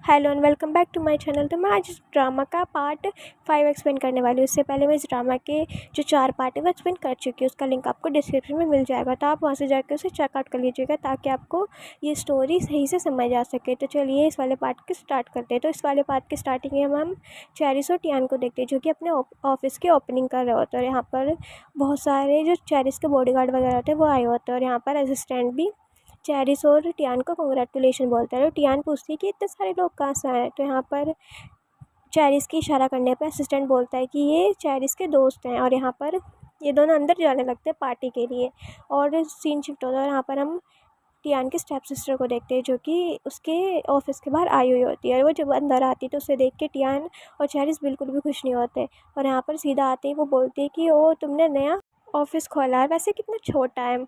Hello and welcome back to my channel. तो मैं आज इस ड्रामा का पार्ट 5 एक्सप्लेन करने वाली हूँ। इससे पहले मैं इस ड्रामा के जो 4 पार्ट है वो एक्सप्लेन कर चुकी हूँ। उसका लिंक आपको डिस्क्रिप्शन में मिल जाएगा, तो आप वहाँ से जाकर उसे चेकआउट कर लीजिएगा ताकि आपको ये स्टोरी सही से समझ आ सके। तो चलिए इस वाले पार्ट को स्टार्ट करते हैं। तो इस वाले पार्ट की स्टार्टिंग में हम चेरिस और टियान को देखते हैं जो कि अपने ऑफिस की ओपनिंग कर रहे होते हैं। और यहाँ पर बहुत सारे जो चेरिस के बॉडीगार्ड वगैरह होते हैं वो आए होते हैं। और यहाँ पर असिस्टेंट भी चेरिस और टियान को कॉन्ग्रेचुलेशन बोलता है। और टियान पूछती है कि इतने सारे लोग कहाँ से आए। तो यहाँ पर चेरिस की इशारा करने पर असिस्टेंट बोलता है कि ये चेरिस के दोस्त हैं। और यहाँ पर ये दोनों अंदर जाने लगते हैं पार्टी के लिए। और सीन शिफ्ट होता है और यहाँ पर हम टियान की स्टेप सिस्टर को देखते हैं जो कि उसके ऑफिस के बाहर आई हुई होती है। और वो जब अंदर आती है तो उसे देख के टियान और चेरिस बिल्कुल भी खुश नहीं होते। और यहाँ पर सीधा आते ही वो बोलती है कि ओ तुमने नया ऑफिस खोला है, वैसे कितना छोटा है,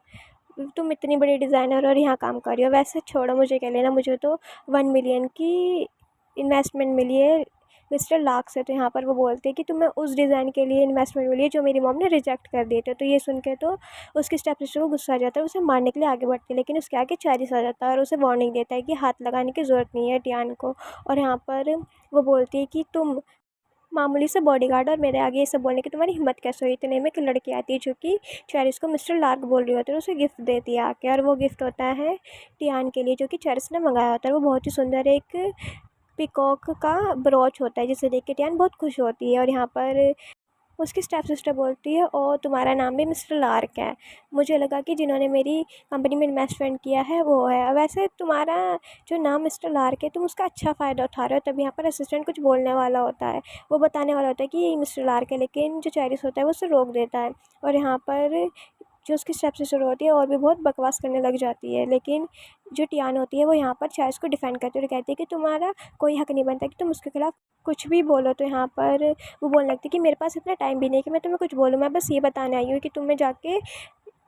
तुम इतनी बड़ी डिज़ाइनर और यहाँ काम कर रही हो। वैसे छोड़ो, मुझे क्या लेना, मुझे तो 1 मिलियन की इन्वेस्टमेंट मिली है मिस्टर लाख से। तो यहाँ पर वो बोलते हैं कि तुम्हें उस डिज़ाइन के लिए इन्वेस्टमेंट मिली है जो मेरी मॉम ने रिजेक्ट कर दिए थे। तो ये सुन के तो उसकी स्टेप सिस्टर को गुस्सा आ जाता है, उसे मारने के लिए आगे बढ़ती है, लेकिन उसके आगे चेरिस आ जाता है और उसे वार्निंग देता है कि हाथ लगाने की ज़रूरत नहीं है टियान को। और यहाँ पर वो बोलती है कि तुम मामूली से बॉडीगार्ड और मेरे आगे ये सब बोलने की तुम्हारी हिम्मत कैसे हुई। इतने में एक लड़की आती है जो कि चेरिस को मिस्टर लार्क बोल रही होती है और उसे गिफ्ट देती है आके। और वो गिफ्ट होता है टियान के लिए जो कि चेरिस ने मंगाया होता है। वो बहुत ही सुंदर एक पिकॉक का ब्रॉच होता है जिसे देख के टियान बहुत खुश होती है। और यहाँ पर उसकी स्टेप सिस्टर बोलती है और तुम्हारा नाम भी मिस्टर लार्क है, मुझे लगा कि जिन्होंने मेरी कंपनी में इन्वेस्टमेंट किया है वो है। वैसे तुम्हारा जो नाम मिस्टर लार्क है तुम उसका अच्छा फ़ायदा उठा रहे हो। तभी यहाँ पर असिस्टेंट कुछ बोलने वाला होता है, वो बताने वाला होता है कि ये मिस्टर लार्क है, लेकिन जो चेरिस होता है वो उसे रोक देता है। और यहाँ पर जो उसकी स्टेप सिस्टर होती है और भी बहुत बकवास करने लग जाती है, लेकिन जो टियान होती है वो यहाँ पर चेरिस को डिफेंड करती है और कहती है कि तुम्हारा कोई हक नहीं बनता कि तुम उसके खिलाफ कुछ भी बोलो। तो यहाँ पर वो बोलने लगती है कि मेरे पास इतना टाइम भी नहीं कि मैं तुम्हें कुछ बोलूँ, मैं बस ये बताने आई हूँ कि तुम्हें जाके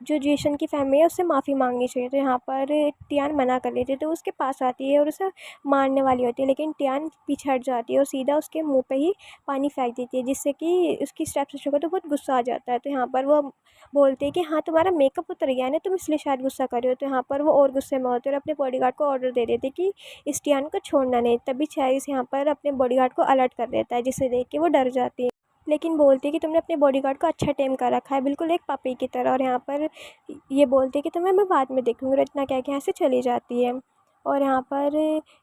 जो जेसन की फैमिली है उससे माफ़ी मांगनी चाहिए। तो यहाँ पर टियान मना कर लेती है, तो उसके पास आती है और उसे मारने वाली होती है, लेकिन टियान पीछे हट जाती है और सीधा उसके मुंह पे ही पानी फेंक देती है, जिससे कि उसकी स्टेप सिस्टर को तो बहुत गुस्सा आ जाता है। तो यहाँ पर वो बोलते हैं कि हाँ तुम्हारा मेकअप उतर गया है ना, तुम इसलिए शायद गुस्सा कर रहे हो। तो यहाँ पर वो और गुस्से में होते हैं और अपने बॉडीगार्ड को ऑर्डर दे देते कि इस टियान को छोड़ना नहीं। तभी चेरिस यहाँ पर अपने बॉडीगार्ड को अलर्ट कर देता है, जिसे देख के वो डर जाती है, लेकिन बोलती है कि तुमने अपने बॉडीगार्ड को अच्छा टेम कर रखा है, बिल्कुल एक पपी की तरह। और यहाँ पर ये बोलती है कि तुम्हें मैं बाद में देखूँगी, और इतना कह के यहाँ से चली जाती है। और यहाँ पर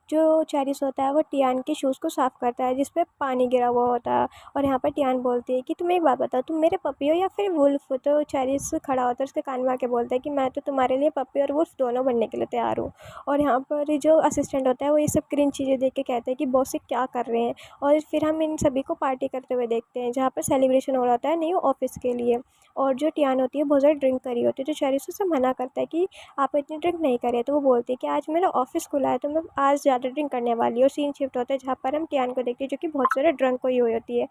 जो चेरिस होता है वो टियान के शूज़ को साफ़ करता है जिस पे पानी गिरा हुआ होता है। और यहाँ पर टियान बोलती है कि तुम एक बात बताओ, तुम मेरे पपी हो या फिर वुल्फ हो। तो चेरिस खड़ा होता है, उसके कान में आके बोलता है कि मैं तो तुम्हारे लिए पपी और वुल्फ दोनों बनने के लिए तैयार हूँ। और यहाँ पर जो असिस्टेंट होता है वो ये सब क्रिंज चीज़ें देख के कहता है कि बॉस ये क्या कर रहे हैं। और फिर हम इन सभी को पार्टी करते हुए देखते हैं जहाँ पर सेलिब्रेशन हो रहा होता है न्यू ऑफिस के लिए। और जो टियान होती है बहुत ज़्यादा ड्रिंक करी होती है, तो चेरिस उसे मना करता है कि आप इतनी ड्रिंक नहीं करें। तो वो बोलती है कि आज मेरा ऑफिस खुला है तो मैं आज ज़्यादा ड्रिंक करने वाली हूँ। और सीन शिफ्ट होता है जहाँ पर हम टियान को देखते हैं जो कि बहुत ज़्यादा ड्रंक हुई हुई होती है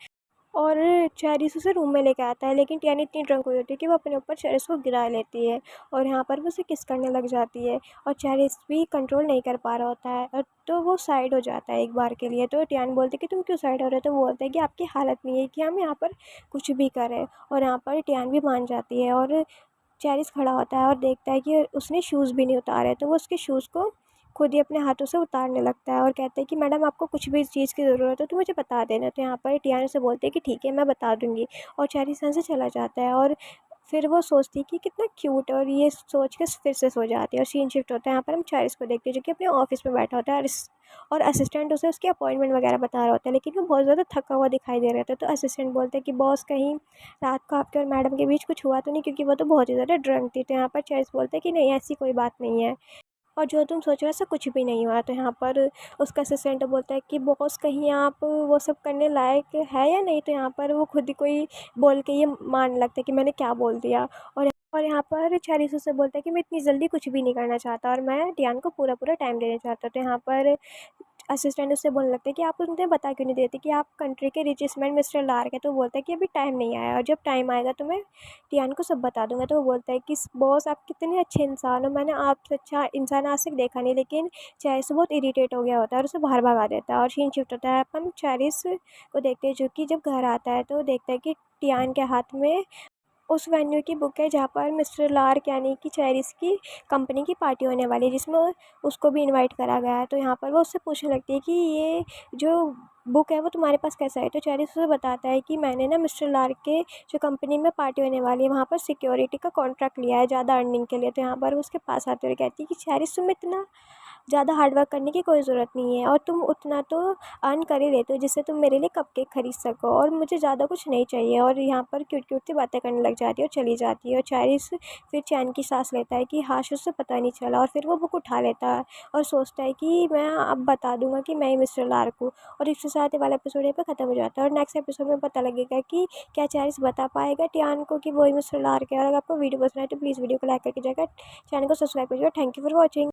और चेरिस उसे रूम में लेके आता है, लेकिन टियान इतनी ड्रंक हुई होती है कि वो अपने ऊपर चेरिस को गिरा लेती है और यहाँ पर वो उसे किस करने लग जाती है। और चेरिस भी कंट्रोल नहीं कर पा रहा होता है और तो वो साइड हो जाता है एक बार के लिए। तो टियान बोलती है कि तुम क्यों साइड हो रहे हो। तो वो बोलता है कि आपकी हालत नहीं है कि हम यहाँ पर कुछ भी करें। और यहाँ पर टियान भी मान जाती है और चेरिस खड़ा होता है और देखता है कि उसने शूज़ भी नहीं उतारे, तो वो उसके शूज़ को खुद ही अपने हाथों से उतारने लगता है और कहता है कि मैडम आपको कुछ भी इस चीज़ की ज़रूरत हो तो मुझे बता देना। तो यहाँ पर टियाना से बोलते हैं कि ठीक है मैं बता दूँगी। और चेरिस यहाँ से चला जाता है और फिर वो सोचती है कि कितना क्यूट है, और ये सोच के फिर से सो जाती है। और सीन शिफ्ट होता है, यहाँ पर हम चेरिस को देखते हैं जो कि अपने ऑफिस में बैठा होता है और असिस्टेंट उसे उसकी अपॉइंटमेंट वगैरह बता रहा होता है, लेकिन वो बहुत ज़्यादा थका हुआ दिखाई दे रहा था। तो असिस्टेंट बोलते हैं कि बॉस कहीं रात को आपके और मैडम के बीच कुछ हुआ तो नहीं, क्योंकि वो तो बहुत ही ज़्यादा ड्रंक थी। तो यहाँ पर चेरिस बोलते हैं कि नहीं ऐसी कोई बात नहीं है और जो तुम सोच रहे हो ऐसा कुछ भी नहीं हुआ। तो यहाँ पर उसका असिस्टेंट बोलता है कि बॉस कहीं आप वो सब करने लायक है या नहीं। तो यहाँ पर वो खुद ही कोई बोल के ये मानने लगता है कि मैंने क्या बोल दिया। और यहाँ पर चेरिस उससे बोलता है कि मैं इतनी जल्दी कुछ भी नहीं करना चाहता और मैं टियान को पूरा पूरा टाइम देना चाहता हूँ। तो यहाँ पर असिस्टेंट उससे बोलने लगता है कि आप उन्हें बता क्यों नहीं देते कि आप कंट्री के रिचेस्ट मैन मिस्टर लार्क है। तो वो बोलता है कि अभी टाइम नहीं आया और जब टाइम आएगा तो मैं टियान को सब बता दूंगा। तो वो बोलता है कि बॉस आप कितने अच्छे इंसान हो, मैंने आपसे अच्छा इंसान आज तक देखा नहीं। लेकिन चेरिस बहुत इरीटेट हो गया होता है और उसे बाहर भगा देता है। और सीन शिफ्ट होता है, हम चेरिस को देखते हैं जो कि जब घर आता है तो देखता है कि टियान के हाथ में उस वेन्यू की बुक है जहाँ पर मिस्टर लार्क यानी कि चेरिस की कंपनी की पार्टी होने वाली है, जिसमें उसको भी इनवाइट करा गया है। तो यहाँ पर वो उससे पूछने लगती है कि ये जो बुक है वो तुम्हारे पास कैसा है। तो चेरिस उसे बताता है कि मैंने ना मिस्टर लार्क के जो कंपनी में पार्टी होने वाली है वहाँ पर सिक्योरिटी का कॉन्ट्रैक्ट लिया है ज़्यादा अर्निंग के लिए। तो यहाँ पर वो उसके पास आते हुए कहती है कि चेरिस तुम इतना ज़्यादा हार्ड वर्क करने की कोई ज़रूरत नहीं है और तुम उतना तो अर्न कर ही लेते हो जिससे तुम मेरे लिए कपकेक खरीद सको, और मुझे ज़्यादा कुछ नहीं चाहिए। और यहाँ पर क्यूट क्यूट सी बातें करने लग जाती है और चली जाती है। और चेरिस फिर चैन की सांस लेता है कि हाश उससे पता नहीं चला, और फिर वो बुक उठा लेता है और सोचता है कि मैं अब बता दूंगा कि मैं ही मिस्टर लार्क हूँ। और इसके साथ ये वाला एपिसोड यहाँ पे ख़त्म हो जाता है और नेक्स्ट एपिसोड में पता लगेगा कि क्या चेरिस बता पाएगा टियान को कि वही मिस्टर लार्क है। और अगर आपको वीडियो पसंद आए तो प्लीज़ वीडियो को लाइक करके जाएगा, चैनल को सब्सक्राइब कीजिएगा। Thank you for watching.